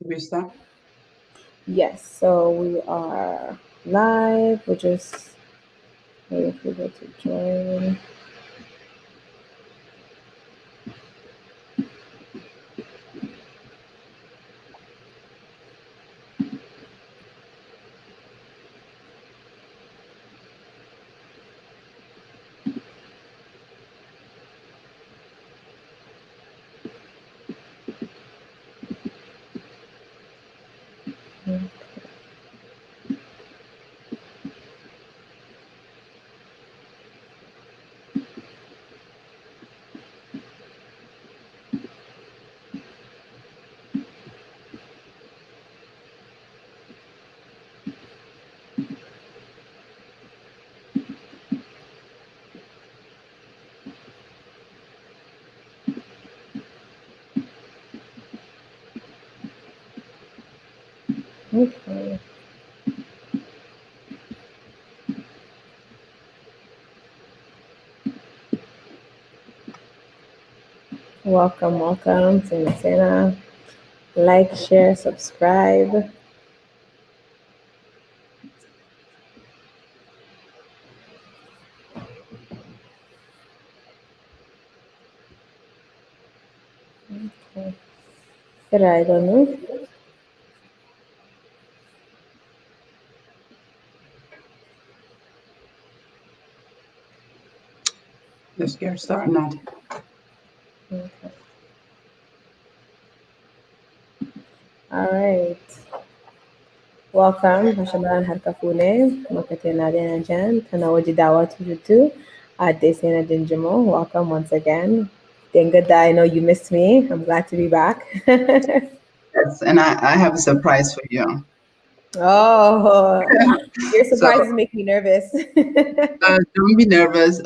Did we start? Yes, so we are live. We're just waiting for people to join. Okay. Welcome, Seenaa. Like, share, subscribe. Okay. I don't know. Let's get started, Nadiya. Okay. All right. Welcome. Mashallah harkafune. Makate Nadiya Najan. Tanawaji Dawa Tujutu. Adesina Jimjimo. Welcome once again. Denga I know you missed me. I'm glad to be back. Yes, and I have a surprise for you. Oh, your So surprises make me nervous. don't be nervous.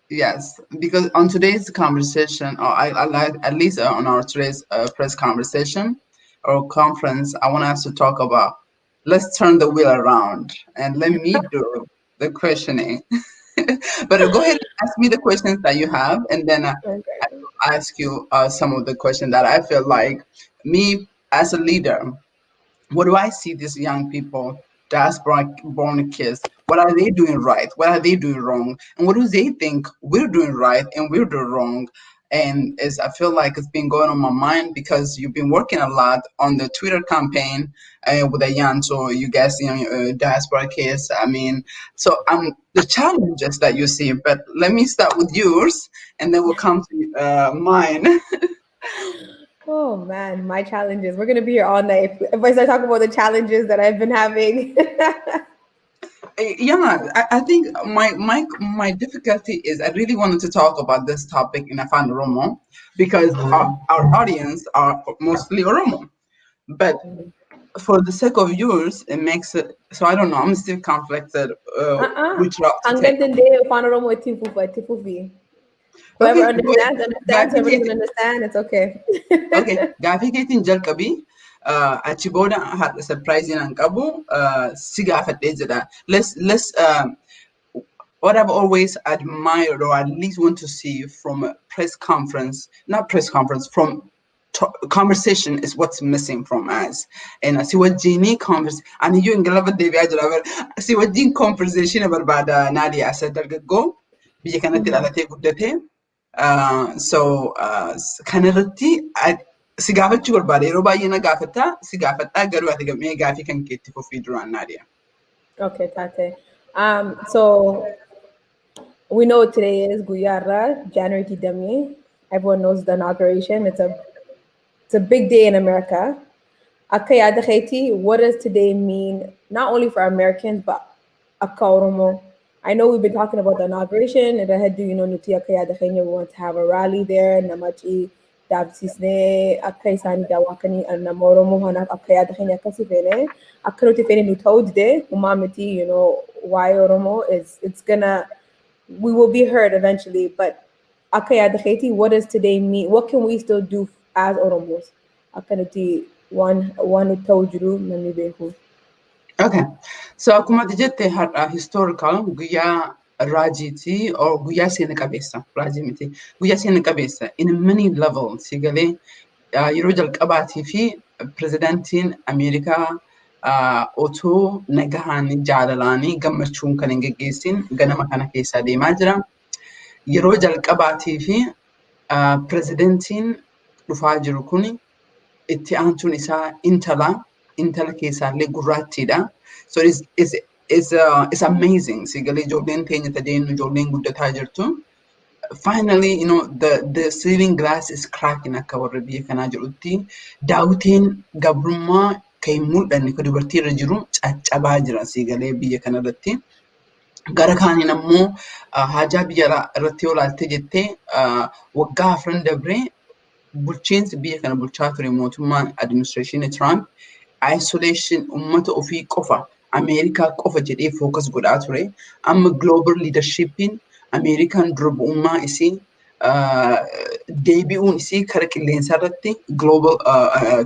Yes, because on today's conversation, or I like at least on our today's press conversation or conference, I want us to talk about. Let's turn the wheel around and let me do the questioning. But go ahead and ask me the questions that you have, and then Okay. I'll ask you some of the questions that I feel like me as a leader. What do I see these young people, diaspora born kids, what are they doing right? What are they doing wrong? And what do they think we're doing right and we're doing wrong? And as I feel like it's been going on my mind because you've been working a lot on the Twitter campaign with the young, so you guys, diaspora kids. I mean, so the challenges that you see. But let me start with yours, and then we'll come to mine. Oh man, my challenges. We're gonna be here all night if I start talking about the challenges that I've been having. Yeah, I think my difficulty is I really wanted to talk about this topic in Afan Oromo because our audience are mostly Oromo. But for the sake of yours, it makes it so I don't know. I'm still conflicted which route to take. Hanggang din day, paano mo itifufi? Whoever Okay, go understands, ahead. understands. Whoever doesn't understand, it's okay. Okay, gaafii keetiin jalqabii achi booda haadha surprising an qabu si gaafadhee jedha. Let's what I've always admired or at least want to see from a press conference, not press conference, from conversation is what's missing from us. And I see what Jeannie converse, and you in Galava Devi, I see what Jean conversation about Nadiya said that go, biyya kanatti dhalatee guddate. So kanarratti si gaafachuu barbaade yeroo baay'ee na gaafata si gaafadhaa garuu ati mee gaafii kan keetti fufii duraan Nadiya. Okay, Tate. So we know what today is Guyara, January Demi. Everyone knows the inauguration. It's a big day in America. Akayada Haiti, what does today mean, not only for Americans, but Akauromo? I know we've been talking about the inauguration, and I had to, Nutia Akayada Haiti, we want to have a rally there, Namachi, Dabsisne, Akaisani Dawakani, and Namoromo, Hana Akayada Haiti, Akasifene, Akarotifene Nutode, Umamiti, why Oromo is, we will be heard eventually, but Akayada Haiti, what does today mean? What can we still do as Oromos? Akanati one told you Namibeku. Okay, so akkuma ati jette har'a historical guyyaa raajiiti or guyyaa seena qabeessa raajii miti guyyaa seena qabeessa in many levels galee yeroo jalqabaatii fi pirezidaantiin Ameerikaa otoo nagahaan jaalalaanii gammachuun kan hin geggeessin ganama kana keessaa deemaa jira. Yeroo jalqabaatii fi pirezidaantiin dhufaa jiru kun itti aantuun isaa intala keessaallee gurraattiidha. So it's amazing. Sigalee ijoolleen teenya tadeenu ijoolleen guddataa jirtu. Finally, you know, the ceiling glass is cracking akka warra biyya kanaa jedhutti. Daawwitiin gabrummaa kan hin mul'anne kan dubartii irra jiru caccabaa jira sigalee biyya kanarratti. Gara kaaniin ammoo haajaa biyya irratti yoo ilaalte jettee waggaa 4 dabree bulchiinsi biyya kana bulchaa ture mootummaan administration Trump isolation ummata ofii qofa Ameerikaa qofa jedhee focus godhaa ture. Amma global leadershipin Ameerikaan dura bu'ummaa isii deebi'uun isii kara qilleensaa irratti global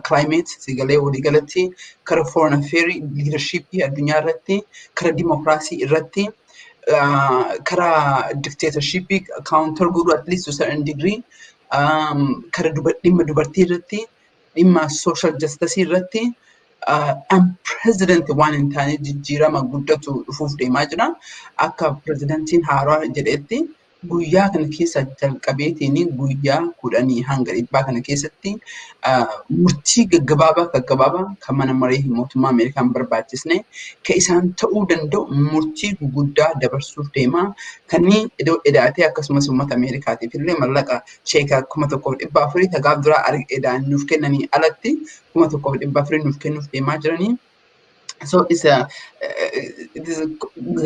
climate sigalee waliigalatti kara foreign affairs leadershipii addunyaa irratti kara dimokiraasii irratti kara dictatorshipii counter godhu at least to a certain degree kara dhimma dubartii irratti dhimma social justice irratti unprecedented waan hin taane jijjiirama guddatu dhufuuf deemaa jira. Akka pirezidaantiin haaraa jedhetti guyyaa kana keessa jalqabeetiin guyyaa 10 hanga 100 kana keessatti murtii gaggabaabaa kan mana maree mootummaa Ameerikaan barbaachisne kan isaan ta'uu danda'u murtii guguddaa dabarsuuf deemaa kanneen edaatee akkasumas uummata Ameerikaatiif illee mallaqa sheekaa 1,400 tagaaf duraa edaan nuuf kennanii alatti 1,400 nuuf kennuuf deemaa jiranii. So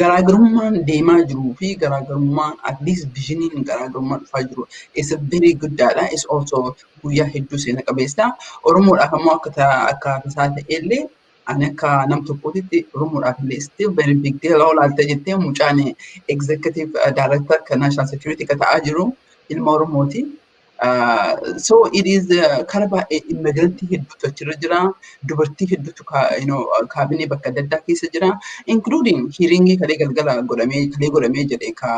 garaagarummaan deemaa jiruu fi garaagarummaan at least visionin garaagarummaa dhufaa jiru is very guddaadha. Is also guyyaa hedduu seena qabeessa. Oromoodhaaf ammoo akka tasaa ta'ellee ani akka nam tokkootitti Oromoodhaaf illee still very big deal. Olaalta jettee mucaan executive director kan national security ka ta'aa jiru ilma Oromooti. So it is kara baay'ee immigrant hedduutu achirra jira. Dubartii hedduutu kaabinee bakka adda addaa keessa jira. Including hearingii kalee galgala godhamee jedhee ka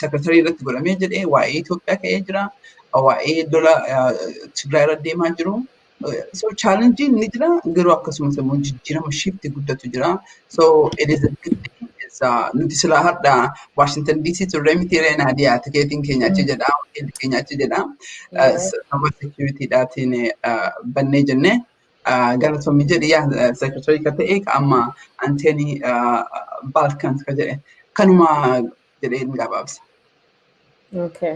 secretary irratti godhamee jedhee waa'ee Itoophiyaa ka'ee jira. Waa'ee lola Tigraay irra deemaa jiru. So challenge ni jira garuu akkasumas immoo jijjiirama shift guddatu jira. So it is a good thing. Nuti silaa har'a Washington DC turre miti Nadiya tikeetiin keenya achi jedha hoteelli keenya achi jedha sababa securityidhaatiin bannee jenne galatoomii jedhi yaa secretary ka ta'e amma Anthony Balkans ka jedhe kanuma jedhee ni gabaabsa. Okay.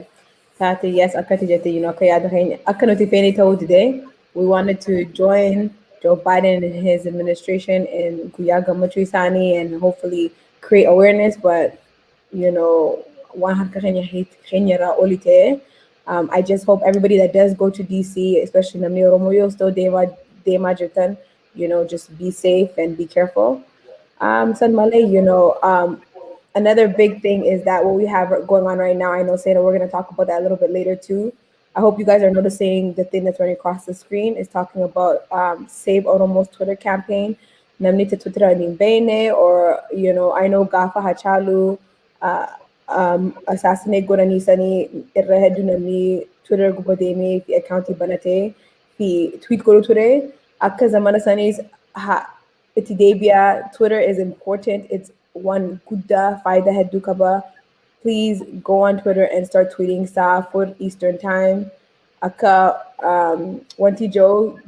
Tati, yes, akkati jette, akka yaada keenya akka nuti feene ta'uu dide we wanted to join Joe Biden and his administration in guyyaa gammachuu isaanii and hopefully create awareness, but one harka keenya ra olite. I just hope everybody that does go to DC, especially namni Oromo yoo still deema jirtan, just be safe and be careful. San Malay, another big thing is that what we have going on right now. I know, Seenaa, we're going to talk about that a little bit later too. I hope you guys are noticing the thing that's running across the screen is talking about Save Oromo's Twitter campaign. Namni te Twitter aning bene, or I know Gafa Hachalu assassinate godhanii sanii irra hedduu namni Twitter gubateemee fi accountii banatee fi tweet godhu ture. Akka zamana saniis itti deebi'a. Twitter is important. It's one guddaa faayidaa hedduu qaba. Please go on Twitter and start tweeting saa 4 Eastern time. Akka wanti Joe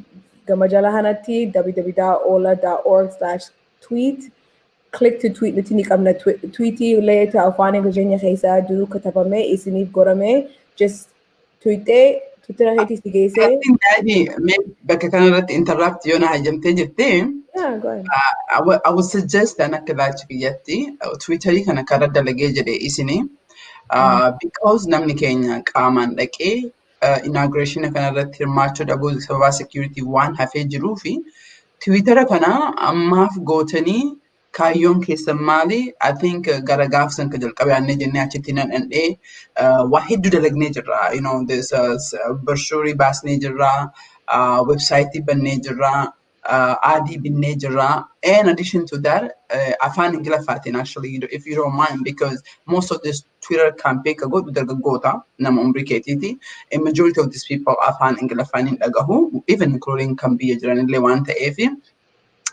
gama jala hanatti www.ollaa.org/tweet. Click to tweet nuti ni qabna tweetii leeta afaan Ingilizinya keessa jiru katabame isiniif gorame just tweetee Twitter heetii si geesse. Bakka kanarratti interrupt yoo na hayyamtee jettee Yeah, go ahead. I would suggest an akka ilaalchi biyyatti Twitterii kana karaa dalagee jedhee isini because namni keenya qaamaan dhaqee inauguration kanarratti hirmaachuu dhabuu sababa security waan hafee jiruu fi Twittera kana ammaaf gootanii kaayyoon keessan maali? I think gara gaafsan ka jalqabee annee jennee achitti nan dhandhee waa hedduu dalagnee jirra. This brochure baasnee jirra, website bannee jirra. Adi binnee jira. In addition to that, afaan Ingiliffaatiin actually, if you don't mind, because most of this Twitter campaign ka godhu dargaggoota nama umrii keetiiti. A majority of these people afaan Ingiliffaan hin dhagahu, even including kan biyya jiranillee waan ta'eefi.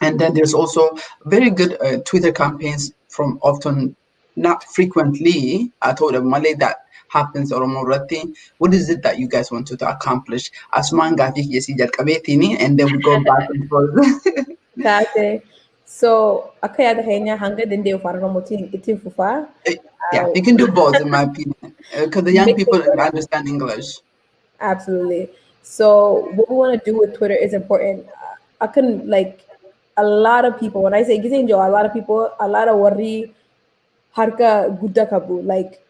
And then there's also very good Twitter campaigns from often, not frequently, I told them Malay that happens Oromo Ratti. What is it that you guys want to accomplish? Asuman gafi yesi jalqabeetini, and then we go back and forth. Taate. So akka yaada keenya hanga danda'e afaan Oromootiin ittiin fufaa. Yeah, you can do both in my opinion, because the young Make people it work. understand English. Absolutely. So what we want to do with Twitter is important. I can like a lot of people when I say Gizenjo, a lot of people, a lot of worry harka gudda kabu, like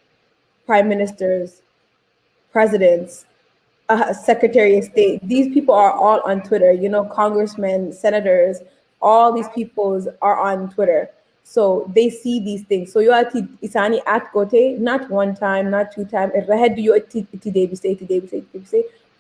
prime ministers, presidents, secretary of state. These people are all on Twitter. You know, congressmen, senators, all these peoples are on Twitter. So they see these things. So you are isani at gote, not one time, not two time.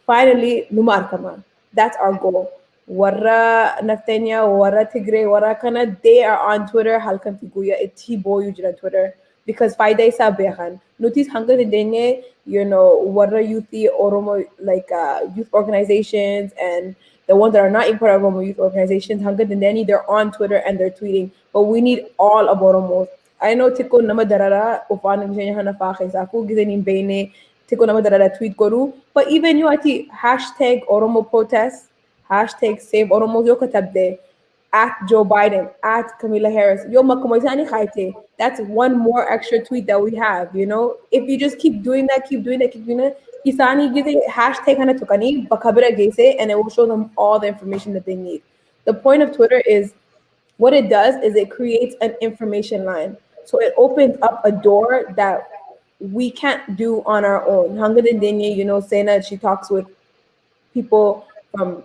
Finally, numar kama. That's our goal. Warra Naftenya, Warra Tigre, Warra Kana, they are on Twitter. Halkan Tiguya, iti boyu on Twitter. Because Faida isa behan. Notice hanga denye, you know, Warra Youthi Oromo, like youth organizations and the ones that are not in part of Oromo youth organizations, hanga denye, they're on Twitter and they're tweeting. But we need all of Oromos. I know Tiko Nama Darara, Ufan Njenya Hana Fakhe, Saku Gizenin Bene, Tiko Nama Darara tweet Goru. But even you ati hashtag Oromo protests, hashtag save Oromo Yoka Tabde, at Joe Biden, at Kamala Harris. Yo makumoitani khaite. That's one more extra tweet that we have, you know? If you just keep doing that, keep doing that, keep doing that, Isani gives a hashtag hana tukani, bakabira gese, and it will show them all the information that they need. The point of Twitter is what it does is it creates an information line. So it opens up a door that we can't do on our own. Hanga Dinye, you know, Seenaa, she talks with people from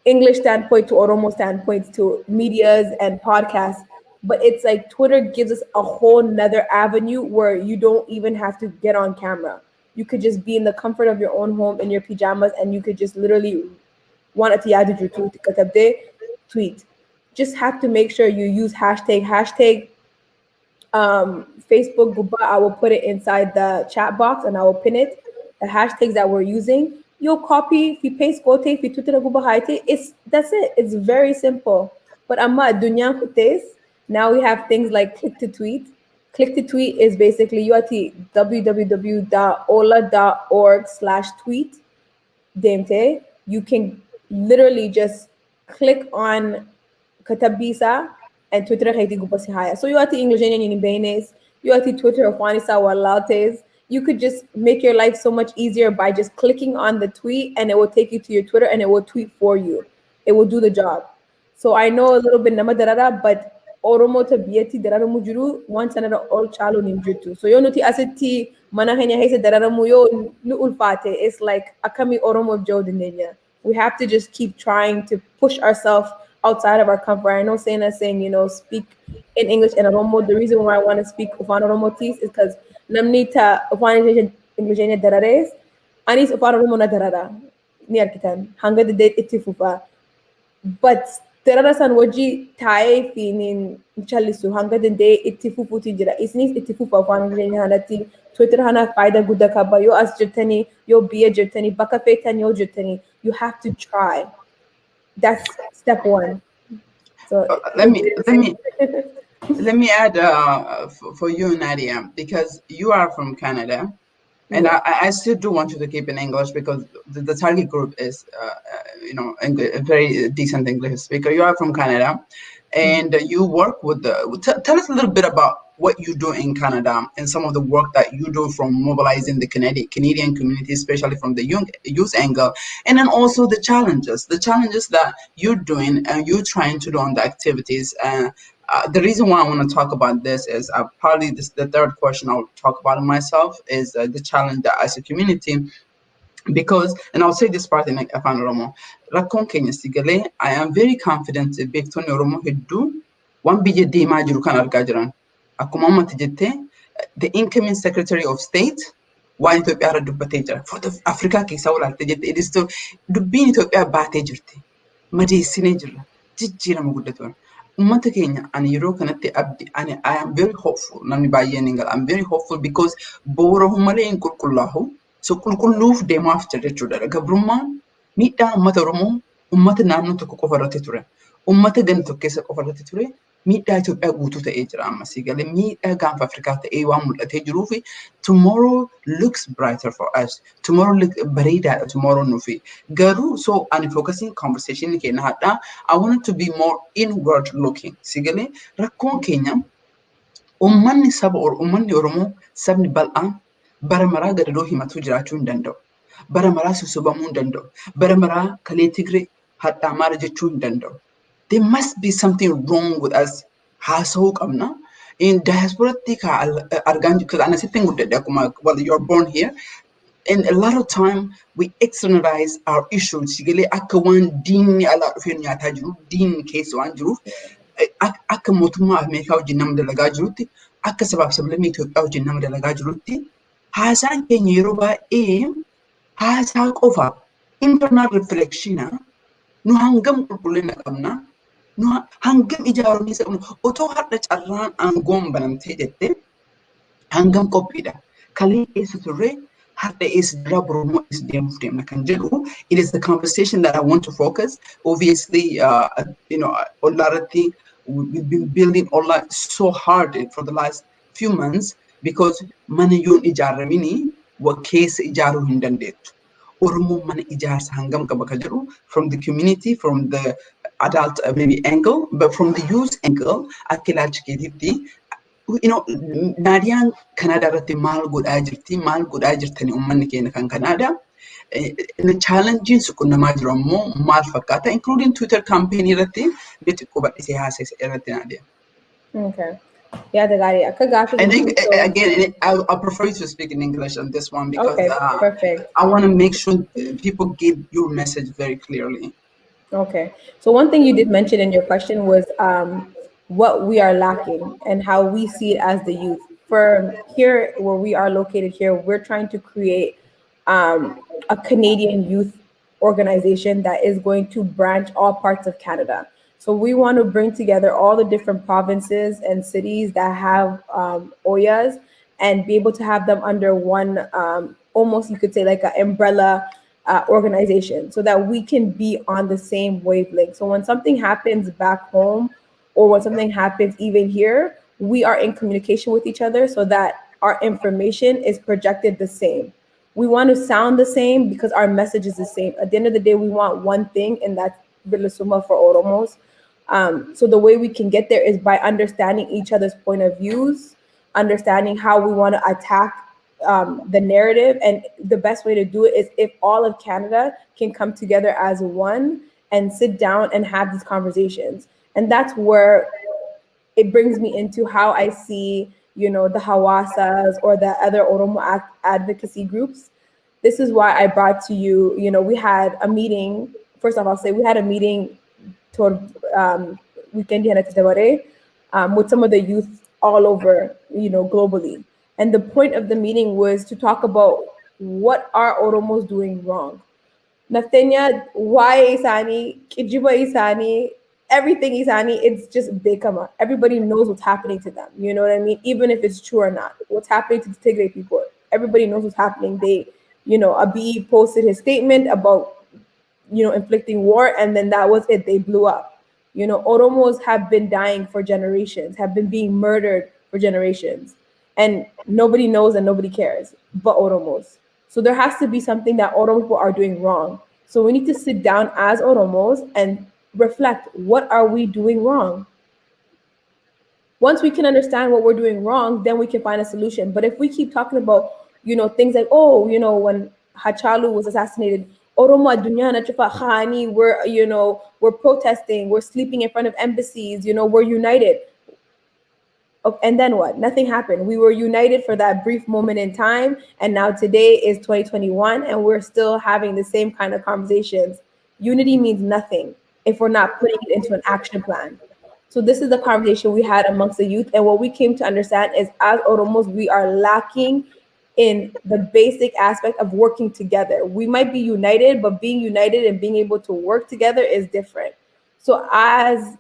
English standpoint to Oromo standpoints to medias and podcasts. But it's like Twitter gives us a whole nother avenue where you don't even have to get on camera. You could just be in the comfort of your own home in your pajamas and you could just literally want to tweet. Just have to make sure you use hashtag Facebook Guba. I will put it inside the chat box and I will pin it. The hashtags that we're using, you'll copy, if you paste quote, if you Twitter Guba Haite, that's it. It's very simple. But amma dunya kutes, now we have things like click to tweet. Click to tweet is basically you at www.olla.org/tweet. Demte, you can literally just click on Katabisa and Twitter haiti gupasi haya. So you at the English in Benes, you at the Twitter of Wanisa Walates. You could just make your life so much easier by just clicking on the tweet and it will take you to your Twitter and it will tweet for you. It will do the job. So I know a little bit nama darara, but Oromo ta biyati darara mujuru once another all chalo ninjutu. So yo nuti aseti manahenya hese darara muyo nu ulfate. It's like akami Oromo jodinenya. We have to just keep trying to push ourselves outside of our comfort. I know Seenaa saying, you know, speak in English and Oromo. The reason why I want to speak Ufan Oromo tis is because namnita Ufan English darares, anis Ufan Oromo na darara. Ni arkitan. Hanga de date itifufa. But darara san waji tae finin chalisu hanga de day itifufu tijira. Isnis itifufa Ufan English hanati. Twitter hana faida guda kaba yo as jirtani, yo biya jirtani, baka fetan yo jirtani. You have to try. That's step one. So let me add for you, Nadia, because you are from Canada, and yeah. I still do want you to keep in English because the target group is a very decent English speaker. You are from Canada, and you work with tell us a little bit about what you do in Canada and some of the work that you do from mobilizing the Canadian community, especially from the youth angle, and then also the challenges that you're doing and you're trying to do on the activities. The reason why I want to talk about this is probably the third question I'll talk about myself is the challenge that as a community, because, and I'll say this part in Afan Oromo, rakkoon keenya sigale, I am very confident beektonni Oromoo hedduu waan biyya deemaa jiru kan argaa jiran. Akkuma ammatti jettee, the incoming Secretary of State waan Itoophiyaa irra dubbatee jira. For Afrikaa keessaa olaalte jette, dubbiin Itoophiyaa baatee jirti. Madeessinee jirra. jijjiirama guddatu. Uummata keenya ani yeroo kanatti I am very hopeful. Namni baay'een hin gala. I'm very hopeful because boora malee hin qulqullaa'u. So qulqulluuf deemaaf jira jechuudha. Gabrummaan miidhaan uummata Oromoo uummata naannoo tokko qofa irratti ture. Uummata ganda tokko keessa qofa irratti ture. Miidhaa Itoophiyaa guutuu ta'ee jira ammasii galee miidhaa gaanfa Afrikaa ta'ee waan mul'atee jiruu fi tomorrow looks brighter for us. Tomorrow bareedaadha tomorrow nuufi. Garuu so ani focusing conversation keenya hadhaa I wanted to be more inward looking. Si galee rakkoon keenya uummanni Oromoo sabni bal'aan bara maraa gadadoo himatu jiraachuu hin danda'u. Bara maraa sosobamuu hin danda'u. Bara maraa kalee Tigree hadhaa maara jechuu hin danda'u. There must be something wrong with us. Haasawuu qabna. In diaspora argaan because ana sitting guddadhe akkuma well you're born here. And a lot of time we externalize our issues. Sigalee akka waan diinni alaa dhufee nyaataa jiru, diinni keessa waan jiruuf akka mootummaa Ameerikaa wajjin nama dalagaa jirutti, akka sabaaf sablammii Itoophiyaa wajjin nama dalagaa jirutti, haasaan keenya yeroo baay'ee haasaa qofa internal reflection nu hangam qulqullina qabna. No, hangam ijaaruu isa qabna. Otoo har'a carraan aangoon banamtee jette hangam qophiidha. Kalee eessa turre har'a eessa jira Oromoo eessa deemuuf deemna kan jedhu. It is the conversation that I want to focus. Obviously, OLLAA irratti we've been building OLLAA so hard for the last few months because mana yoon ijaaramini keessa ijaaruu hin dandeettu. Oromoo mana ijaarsa hangam qaba kan jedhu from the community, from the adult maybe angle, but from the youth angle, akka ilaalcha keetiitti, Nadiyaan Kanaadaa irratti maal godhaa jirti, maal godhaa jirtani uummanni keenya kan Kanaadaa. Challenging sun qunnamaa jiru ammoo maal fakkaata, including Twitter campaign irratti bitti qubadhisee haasa'e irratti Nadiya. Okay. Yeah, the guy. I think again, I prefer you to speak in English on this one because okay, perfect. I want to make sure people get your message very clearly. Okay. So one thing you did mention in your question was what we are lacking and how we see it as the youth. For here, where we are located here, we're trying to create a Canadian youth organization that is going to branch all parts of Canada. So we want to bring together all the different provinces and cities that have OLLAAs and be able to have them under one, almost you could say like an umbrella organization so that we can be on the same wavelength. So when something happens back home or when something happens even here, we are in communication with each other so that our information is projected the same. We want to sound the same because our message is the same. At the end of the day, we want one thing, and that's Bilisuma for Oromos. So the way we can get there is by understanding each other's point of views, understanding how we want to attack the narrative. And the best way to do it is if all of Canada can come together as one and sit down and have these conversations. And that's where it brings me into how I see, the Hawaasas or the other Oromo advocacy groups. This is why I brought to you, we had a meeting. First off, I'll say we had a meeting toward weekend with some of the youth all over, globally. And the point of the meeting was to talk about what are Oromos doing wrong. Naftenya, why Isani, Kijiba Isani, everything Isani, it's just Bekama. Everybody knows what's happening to them. You know what I mean? Even if it's true or not, what's happening to the Tigray people, everybody knows what's happening. They, Abiy posted his statement about, inflicting war, and then that was it. They blew up. Oromos have been dying for generations, have been being murdered for generations, and nobody knows and nobody cares but Oromos. So there has to be something that Oromos are doing wrong. So we need to sit down as Oromos and reflect, what are we doing wrong? Once we can understand what we're doing wrong, then we can find a solution. But if we keep talking about, things like, when Hachalu was assassinated, Oromo Adunya na Chupa Khani, we're protesting, we're sleeping in front of embassies, we're united. And then what? Nothing happened. We were united for that brief moment in time, and now today is 2021, and we're still having the same kind of conversations. Unity means nothing if we're not putting it into an action plan. So this is the conversation we had amongst the youth, and what we came to understand is, as Oromos, we are lacking in the basic aspect of working together. We might be united, but being united and being able to work together is different. So as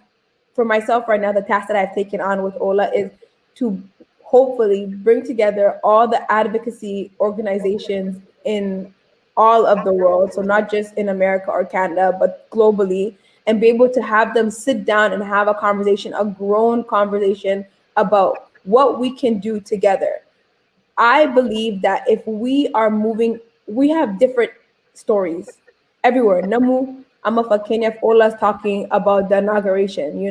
for myself right now, the task that I've taken on with OLLAA is to hopefully bring together all the advocacy organizations in all of the world, so not just in America or Canada, but globally, and be able to have them sit down and have a conversation, a grown conversation about what we can do together. I believe that if we are moving, we have different stories everywhere. Namu, I'm a Kenya, if Ola's talking about the inauguration,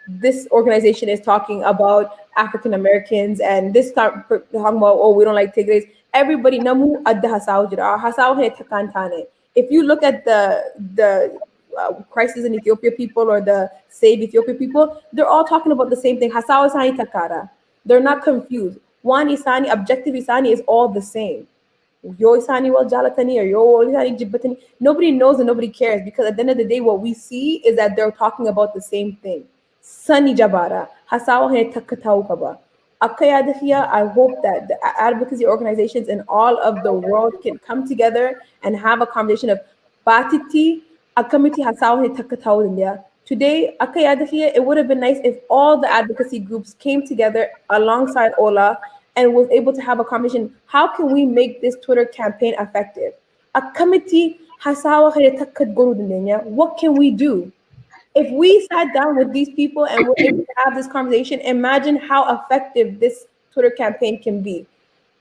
this organization is talking about African Americans, and this talking about, oh, we don't like Tigres. Everybody, Namu adda hasaw jira, hasaw he takantane. If you look at the crisis in Ethiopia people or the Save Ethiopia people, they're all talking about the same thing. Hasaw Isani Takara. They're not confused. One Isani, objective Isani is all the same. Yo Isani wal Jalatani or Yo Isani Jibbatani. Nobody knows and nobody cares, because at the end of the day, what we see is that they're talking about the same thing. Sani Jabara, Hasawa he Takatau Kaba. Akayadhiya, I hope that the advocacy organizations in all of the world can come together and have a conversation of Batiti, a committee Hasawa he Takatau India. Today, Akayadhiya, it would have been nice if all the advocacy groups came together alongside OLLAA and was able to have a conversation. How can we make this Twitter campaign effective? A committee Hasawa he Takat Guru Dinya. What can we do? If we sat down with these people and were able to have this conversation, imagine how effective this Twitter campaign can be.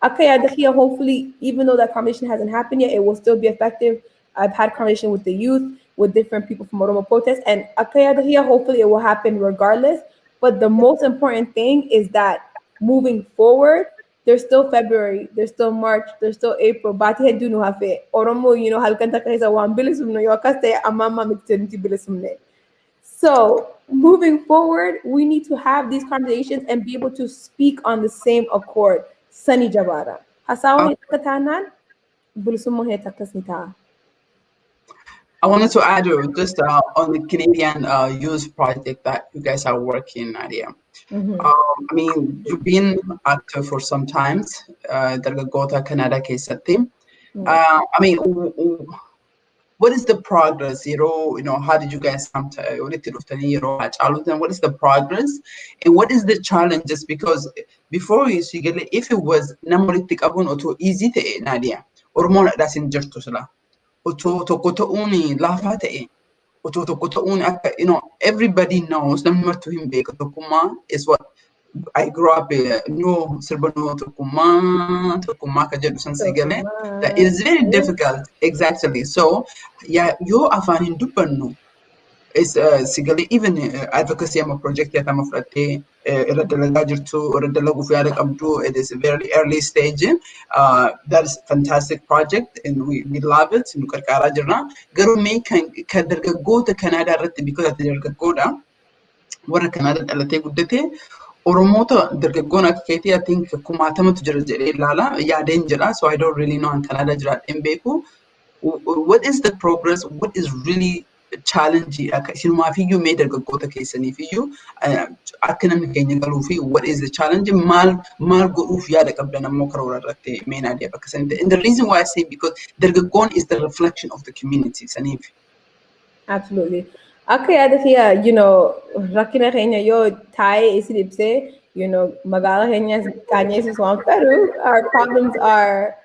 Okay, Adakhiya, hopefully, even though that conversation hasn't happened yet, it will still be effective. I've had conversation with the youth, with different people from Oromo protest, and okay, Adakhiya, hopefully it will happen regardless. But the most important thing is that moving forward, there's still February, there's still March, there's still April. Bati hedu no hafe. Oromo, halkanta kaisa wan bilisumno yo kaste amama mitenti bilisumne. So moving forward, we need to have these conversations and be able to speak on the same accord. Sunny Jabara. Hasawa katanan, bulsumo takasnita. I wanted to add just on the Canadian youth project that you guys are working, Nadiya. I mean, you've been active for some times. Dargaggoota Canada keessatti. I mean, what is the progress? How did you guys come to walitti dhuftanii yeroo hacaaluutan? What is the progress and what is the challenges? Because before you see, if it was nama walitti qabuun otoo easy ta'e, Nadiya, Oromoon dhadhaas hin jirtu sila. Otoo tokko ta'uun laafaa ta'e, otoo tokko ta'uun akka, everybody knows, namni martuu hin beeka tokkummaa is what I grew up no sirba no tokkummaa ka jedhu san si galee. That is very difficult. Exactly. So yeah, yoo afaan hin dubbannu is si galee even advocacy ama project yatama fudhattee irra dalagaa jirtu, irra dalaguuf yaada qabdu. It is a very early stage. That is a fantastic project and we love it. Nu qarqaaraa jirra. Garuu mee kan dargaggoota Kanaadaa irratti, because ati dargaggoodha, warra Kanaadaa dhalatee guddate, Oromoota dargaggoon akka keetii I think 10,000tu jira jedhee ilaala yaadeen jira. So I don't really know an Canada jiraadheen beeku. What is the progress? What is really challenging? Isinumaafiyyuu mee dargaggoota keessaniifiyyuu akka namni keenya galuufi what is the challenge? Maal godhuuf yaada qabdan ammoo karoora irratti mee Nadiya bakka sanitti. And the reason why I say because dargaggoon is the reflection of the community saniif. Absolutely. Okay, Adhiya, rakina Kenya yo Thai isidipse, Magala Kenya Kanye is one Peru. Our problems are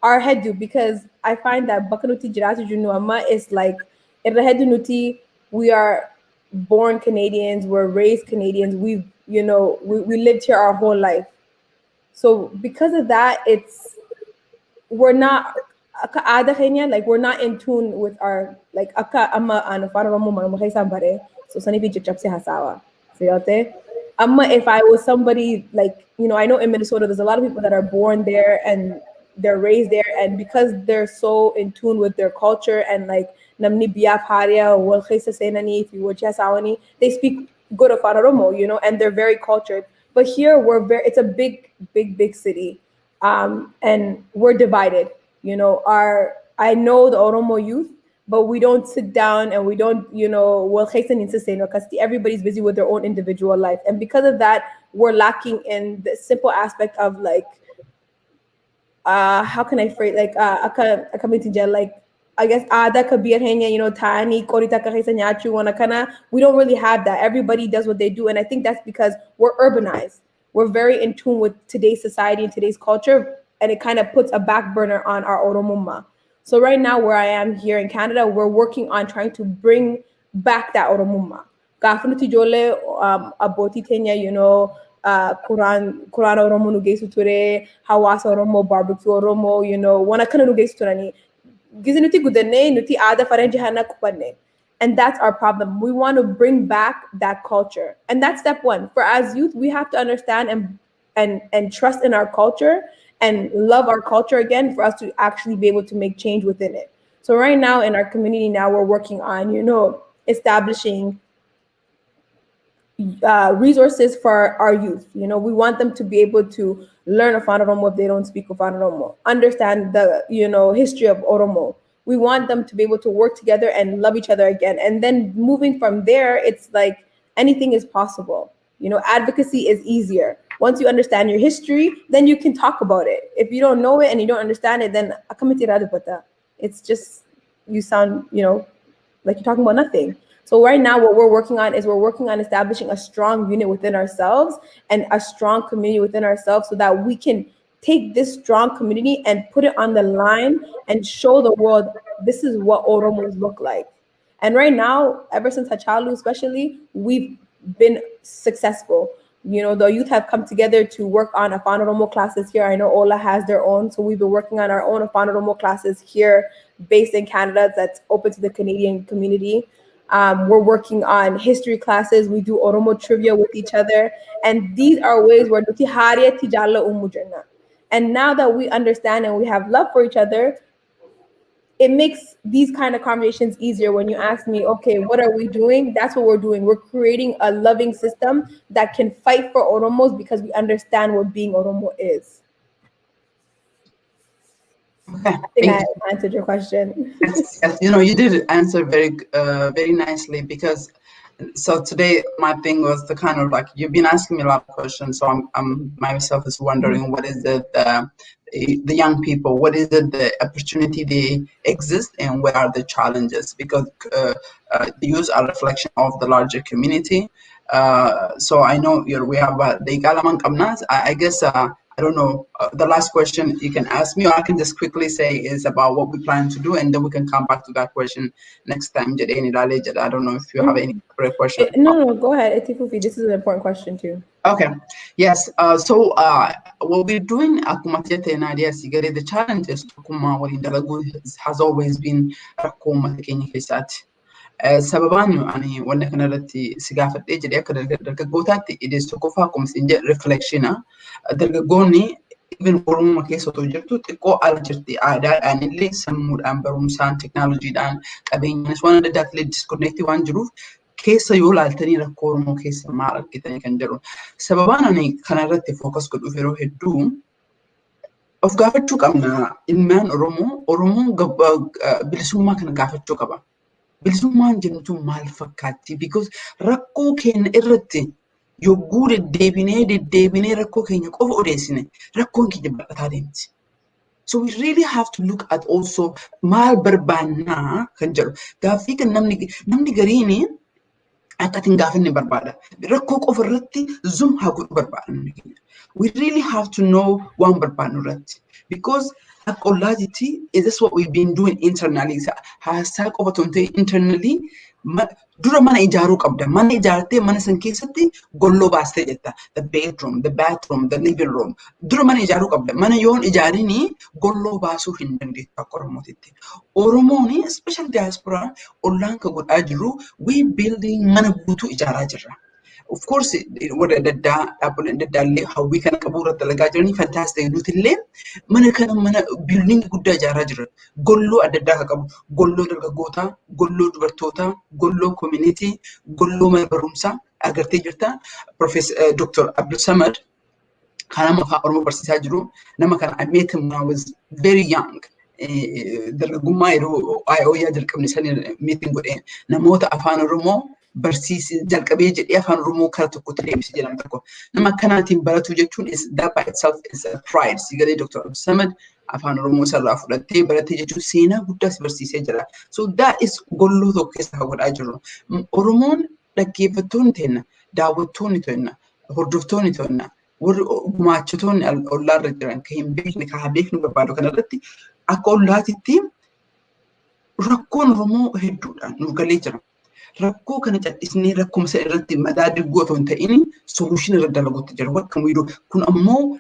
headu, because I find that Bakanuti Jiratu Junuama is like in the headunuti, we are born Canadians, we're raised Canadians, we lived here our whole life. So because of that, we're not like we're not in tune with our like aka ama ano faro mo sambare so sanifi chapse hasawa so amma if I was somebody like I know in Minnesota there's a lot of people that are born there and they're raised there, and because they're so in tune with their culture and like namni biaf haria wal khisa senani if you sawani, they speak good of Fararomo, and they're very cultured. But here it's a big city, and we're divided. I know the Oromo youth, but we don't sit down and we don't, because everybody's busy with their own individual life. And because of that, we're lacking in the simple aspect of like, how can I phrase, like, a community jail, like I guess that could be a hanya, you know, tani, korita kahisa nyachu, wanakana. We don't really have that. Everybody does what they do. And I think that's because we're urbanized. We're very in tune with today's society and today's culture. And it kind of puts a back burner on our oromumma. So right now where I am here in Canada, we're working on trying to bring back that oromumma. Gafunuti jole aboti tenya, you know, Quran Oromo nugesu ture, Hawasa Oromo, barbecue Oromo, you know, wanakana nugesu turani. Gizinuti gudene, nuti ada farenji hana kupane. And that's our problem. We want to bring back that culture. And that's step one. For as youth, we have to understand and trust in our culture and love our culture again for us to actually be able to make change within it. So right now in our community now we're working on, you know, establishing resources for our youth. You know, we want them to be able to learn of Oromo if they don't speak of Oromo, understand the, you know, history of Oromo. We want them to be able to work together and love each other again. And then moving from there, it's like anything is possible. You know, advocacy is easier. Once you understand your history, then you can talk about it. If you don't know it and you don't understand it, then it's just, you sound, you know, like you're talking about nothing. So right now, what we're working on is we're working on establishing a strong unit within ourselves and a strong community within ourselves so that we can take this strong community and put it on the line and show the world this is what Oromos look like. And right now, ever since Hachalu especially, we've been successful. You know, the youth have come together to work on Afan Oromo classes here. I know OLLAA has their own, so we've been working on our own Afan Oromo classes here based in Canada that's open to the Canadian community. We're working on history classes. We do Oromo trivia with each other. And these are ways where Nuti Hariya Tijala Umujana. And now that we understand and we have love for each other, it makes these kind of conversations easier when you ask me, okay, what are we doing? That's what we're doing. We're creating a loving system that can fight for Oromos because we understand what being Oromo is. Okay, I think thank I you. answered your question. Yes, yes, you know, you did answer very nicely because so today my thing was the kind of like you've been asking me a lot of questions, so I'm myself is wondering what is it the young people, what is it the opportunity they exist and where are the challenges because the youth are a reflection of the larger community. So I know we have the Igalaman Kamnas. I guess. I don't know. The last question you can ask me, or I can just quickly say is about what we plan to do, and then we can come back to that question next time. I don't know if you have any separate question. No, go ahead. Etifufi, this is an important question too. Okay. Yes. So what we're doing, Nadiya Sigare, the challenge is has always been Rakuma Kenya Kesat. Sababaan ani wanna kanarratti si gaafadhee jedhee akka dargaggootaatti idees tokkoffaa akkuma isin jedhe reflectiona. Dargaggoonni even Oromoo keessa otoo jirtu xiqqoo ala jirti aadaadhaan illee sammuudhaan barumsaan teknooloojiidhaan qabeenyaanis waan adda addaatti illee disconnectii waan jiruuf keessa yoo laaltanii rakkoo Oromoo keessa maal argitanii kan jedhu. Sababaan ani kanarratti fookas godhuuf yeroo hedduu of gaafachuu qabna ilmaan Oromoon bilisummaa kana gaafachuu qaba. Bilisummaan jennutu maal fakkaatti? Because rakkoo keenya irratti yogguu deddeebinee rakkoo keenya qofa odeessine rakkoon keenya bal'ataa deemti. So we really have to look at also maal barbaannaa kan jedhu. Gaaffii kan namni gariini akka itti hin gaafanne barbaada. Rakkoo qofa irratti zoom haa godhu barbaada namni keenya. We really have to know waan barbaannu irratti. Because OLLAA'tti is this what we've been doing internally? Haasaa qofa otoo hin ta'in internally dura mana ijaaruu qabda. Mana ijaartee mana san keessatti golloo baastee jetta. The bedroom, the bathroom, the living room. Dura mana ijaaruu qabda. Mana yoon ijaarini golloo baasuu hin dandeettu akka Oromootitti. Oromoon especially diaspora ollaan ka godhaa jiru we building mana guutuu ijaaraa jirra. Of course, warra adda addaa dhaabbileen adda addaa illee hawwii kana qabu irratti dalagaa jiranii fantastic nuti illee mana building guddaa ijaaraa jiran golloo adda addaa kan qabu golloo dargaggootaa, golloo dubartootaa, golloo community, golloo mana barumsaa agartee jirta. Professor Dr. Abdul Samad kan nama afaan Oromoo barsiisaa jiru nama kana I met him when I was very young. Dargaggummaa yeroo IO'yaa jalqabne sanii meeting godhee namoota afaan Oromoo barsiisi jalqabee jedhee afaan Oromoo kara tokkotti deebisee jedhamu tokko. Nama akkanaatiin baratu jechuun is that by itself is a pride. Sigalee Dr. Abdul Samad afaan Oromoo sarraa fudhattee barattee jechuun seenaa guddaa si barsiisee jira. So that is golloo tokko keessa kan godhaa jirru. Oromoon dhaggeeffattoonni teenna, daawwattoonni teenna, hordoftoonni teenna, warri gumaachitoonni ollaarra jiran kan hin beekne kan beeknu barbaadu kanarratti akka ollaatitti rakkoon Oromoo hedduudhaan nu galee jira. Rakkoo kana callisnee rakkuma isa irratti madaa diggoo otoo hin ta'in solution irra dalaguutti jira. Bakka muidoo kun ammoo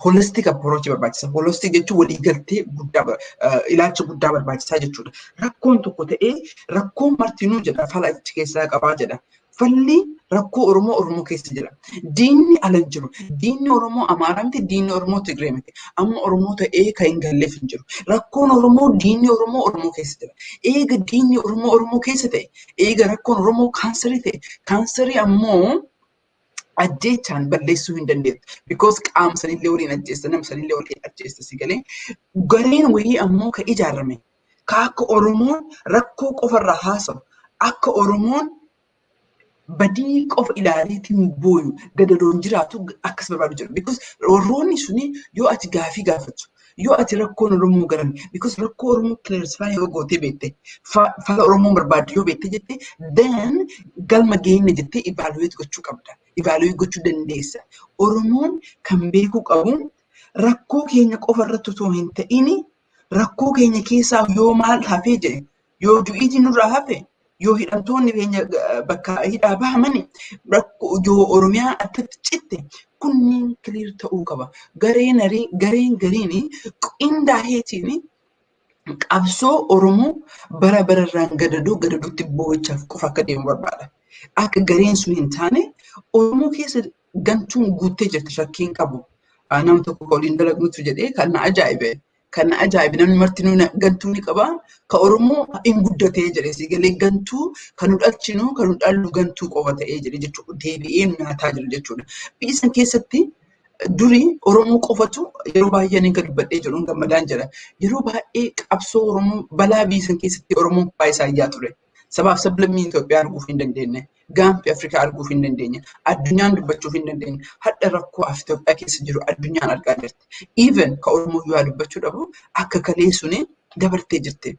holistic approach barbaachisa. Holistic jechuun waliigaltee guddaa ilaalcha guddaa barbaachisaa jechuudha. Rakkoon tokko ta'ee rakkoon martinuu jedha fala achi keessaa qabaa jedha. Falli rakkoo Oromoo keessa jira. Diinni ala hin jiru. Diinni Oromoo Amaaraa miti, diinni Oromoo Tigree miti. Amma Oromoo ta'ee kan hin galleef hin jiru. Rakkoon Oromoo diinni Oromoo keessa jira. Eega diinni Oromoo keessa ta'e, eega rakkoon Oromoo kaansarii ta'e, kaansarii ammoo ajjeechaan balleessuu hin dandeettu. Because qaama sanillee waliin ajjeessa, nama sanillee waliin ajjeessa si galee. Gareen wayii ammoo kan ijaarame. Ka akka Oromoon rakkoo qofarraa haasa'u. Akka Oromoon badii qofa ilaaliitiin booyu gadadoon jiraatu akkas barbaadu jiru. Because warroonni suni yoo ati gaafii gaafattu, yoo ati rakkoon Oromoo garan, because rakkoo Oromoo clarify yoo gootee beekte, fala Oromoo barbaadu yoo beekte jette, then galma geenne jettee evaluate gochuu qabda. Evaluate gochuu dandeessa. Oromoon kan beekuu qabu rakkoo keenya qofa irratti otoo hin ta'in rakkoo keenya keessaa yoo maal hafee jedhe, yoo du'iitiin nurraa hafe, yoo hidhamtoonni keenya bakka hidhaa bahamani, yoo Oromiyaan akkatti citte kunniin clear ta'uu qaba. Gareen qindaaheetiin qabsoo Oromoo bara bararraan gadaduutti boo'ichaaf qofa akka deemu barbaada. Akka gareen sun hin taane Oromoo keessa gantuun guuttee jirti shakkiin qabu. Nama tokko waliin dalagnutu jedhee kan na ajaa'ibe. Kan ajaa'ibe namni martinuu gantuu ni qaba. Ka Oromoo hin guddatee jedhe si galee gantuu kan nu dhalchinu kan nu dhallu gantuu qofa ta'ee jedhe jechuudha. Deebi'ee nu nyaataa jiru jechuudha. Biyya san keessatti durii Oromoo qofatu yeroo baay'ee ni dubbadhee jedhuun gammadaan jedha. Yeroo baay'ee qabsoo Oromoo balaa biyya san keessatti Oromoon baay'isaa iyyaa ture. Sabaaf sablammii Itoophiyaa arguuf hin dandeenye. Gaanfi Afrikaa arguuf hin dandeenye. Addunyaan dubbachuuf hin dandeenye. Hadha rakkoo Itoophiyaa keessa jiru addunyaan argaa jirti. Even ka Oromoo yoo dubbachuu dhabu akka kalee suni dabartee jirti.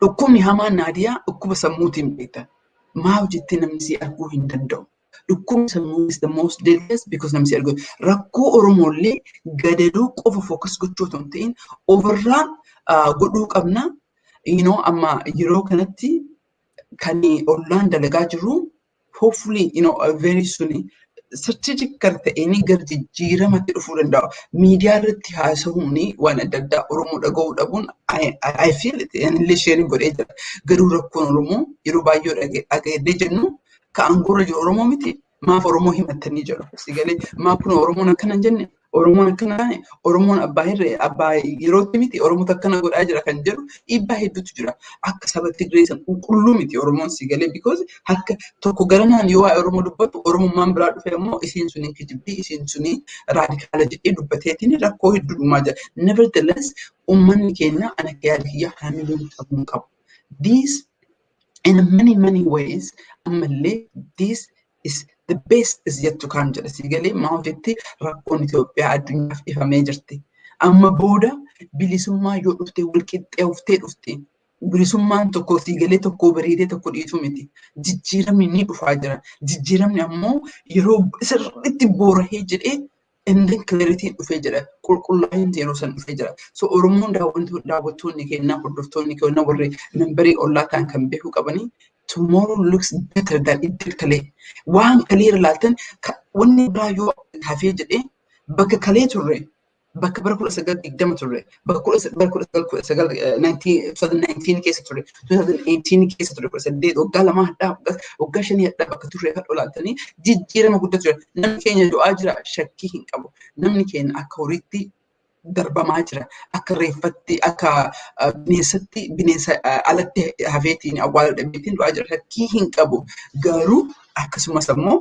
Dhukkubni hamaan Nadiyaa dhukkuba sammuutiin beekta. Maaf jettee namni si arguu hin danda'u. Dhukkubni sammuu is the most dangerous because namni si argu. Rakkoo Oromoollee gadaduu qofa focus gochuu otoo hin ta'in overraan godhuu qabna. Amma yeroo kanatti kan ollaan dalagaa jiru hopefully very soon strategic kan ta'een gara jijjiiramatti dhufuu danda'u. Miidiyaa irratti haasa'uun waan adda addaa Oromoo dhaga'uu dhabuun I feel illee sharing godhee jira. Garuu rakkoon Oromoo yeroo baay'ee dhaga'ee jennu kan aangoorra jiru Oromoo miti. Maaf Oromoo himattanii jiru. Sigalee maaf kun Oromoon akkana hin jenne. Oromoon akkana taane Oromoon abbaa yerootti miti Oromoota akkana godhaa jira kan jedhu dhiibbaa hedduutu jira. Akka saba Tigree san qulqulluu miti Oromoon si galee because harka tokko garanaan yoo waa'ee Oromoo dubbatu Oromummaan biraa dhufe immoo isiin suniin kijibbii isiin suniin raadikaala jedhee dubbateetiin rakkoo hedduu dhumaa jira. Nevertheless uummanni keenya ana yaada kiyya haamiluun qabuu qabu. These in many ways ammallee this is the best is yet to come jedha si galee maaf jettee rakkoon Itoophiyaa addunyaaf ifamee jirti. Amma booda bilisummaa yoo dhufte walqixxeeftee dhufte bilisummaan tokko si galee tokko bareedee tokko dhiitu miti. Jijjiiramni ni dhufaa jira. Jijjiiramni ammoo yeroo sirriitti boorahee jedhee and then clarity dhufee jira. Qulqullaa'inti yeroo san dhufee jira. So Oromoon daawwattoonni keenya hordoftoonni keenya warri nambarii ollaa ta'an kan beekuu qabanii tomorrow looks better than it did today. Waan kalee ilaaltan wanni biraa yoo hafee jedhee bakka kalee turre bakka bara 1920 turre bakka 2019 keessa turre 2018 keessa turre 18 waggaa lama hadhaa waggaa 5 hadhaa bakka turre kan olaaltanii jijjiirama guddaa ture. Namni keenya du'aa jira shakkii hin qabu. Namni keenya akka horiitti darbamaa jira. Akka reeffatti akka bineensa alatti hafeetiin awwaala dhabeetiin du'aa jira. Shakkii hin qabu. Garuu akkasumas ammoo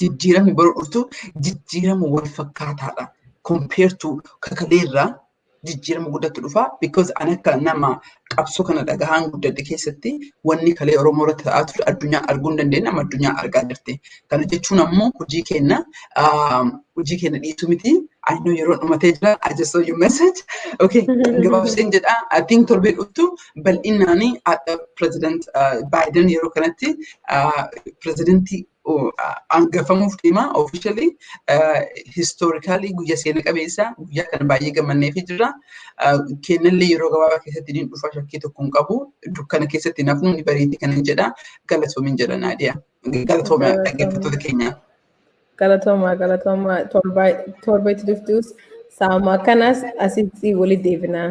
jijjiiramni bara dhuftu jijjiirama wal fakkaataadha. Compared to kakaleerraa jijjiirama guddatu dhufa because ani akka nama qabsoo kana dhagahaan guddadhe keessatti wanni kalee Oromoo irratti ta'aa ture addunyaa arguu hin dandeenye amma addunyaa argaa jirti. Kana jechuun ammoo hojii keenya dhiisuu miti. I know yeroo dhumatee jira. I just saw your message. Okay, gabaabseen jedha. I think torbee dhuftu bal'inaan President Biden yeroo kanatti presidentii hangafamuuf deema officially historically guyyaa seena qabeessa guyyaa kana baay'ee gammannee jira. Kennallee yeroo gabaabaa keessatti ni dhufa shakkii tokko hin qabu. Dukkana keessatti nafnu ni bareeddi kan jedha. Galatoomin jedha Nadiya. Galatooma dhaggeeffattoota keenya. Galatooma torbeetti dhuftus saama kanas asitti walitti deebinaa.